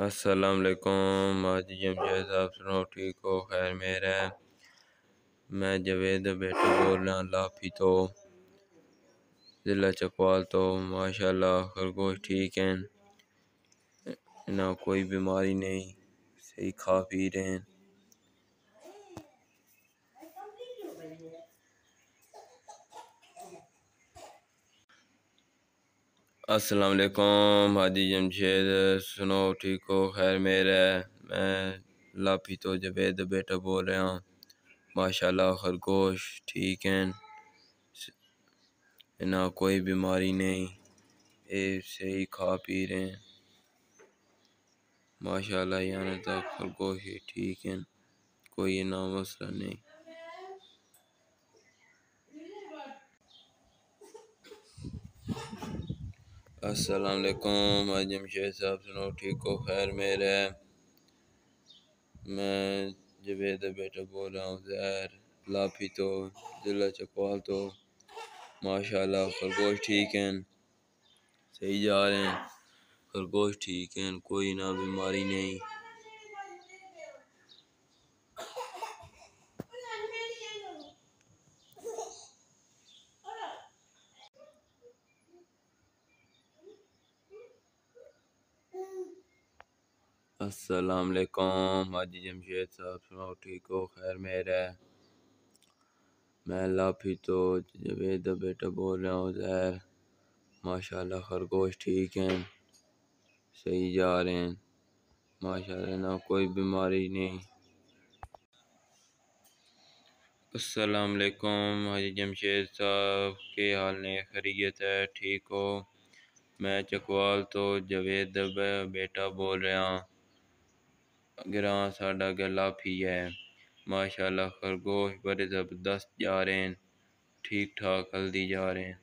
السلام علیکم حاجی جمشید صاحب، سنو ٹھیک ہو؟ خیر مہر ہے۔ میں جاوید بیٹا بول رہا ہوں، لاپھی تو ضلع چکوال تو ماشاءاللہ خرگوش ٹھیک ہیں، نہ کوئی بیماری نہیں، صحیح کھا پی رہے ہیں۔ السلام علیکم حاجی جمشید، سنو ٹھیک ہو؟ خیر مہر ہے۔ میں لاپھی تو جاوید بیٹا بول رہا ہوں، ماشاءاللہ خرگوش ٹھیک ہیں، نہ کوئی بیماری نہیں، صحیح کھا پی رہے ہیں ماشاءاللہ، یہاں تک خرگوش ہی ٹھیک ہیں، کوئی نہ مسئلہ نہیں۔ السلام علیکم حاجی جمشید صاحب، سنو ٹھیک ہو؟ خیر مہر ہے۔ میں جاوید بیٹا بول رہا ہوں، زہر لاپھی تو ضلع چکوال تو ماشاءاللہ خرگوش ٹھیک ہیں، صحیح جا رہے ہیں، خرگوش ٹھیک ہیں، کوئی نہ بیماری نہیں۔ السلام علیکم حاجی جمشید صاحب، سنو ٹھیک ہو؟ خیر مہر ہے۔ میں لاپھی تو جاوید بیٹا بول رہا ہوں، زہر ماشاءاللہ خرگوش ٹھیک ہیں، صحیح جا رہے ہیں ماشاءاللہ، نہ کوئی بیماری نہیں۔ السلام علیکم حاجی جمشید صاحب، کے حال نے؟ خیریت ہے؟ ٹھیک ہو؟ میں چکوال تو جاوید بیٹا بول رہا ہوں، گراں ساڈا گلا پھی ہے، ماشاءاللہ خرگوش بڑے زبردست جا رہے ہیں، ٹھیک ٹھاک ہلدی جا رہے ہیں۔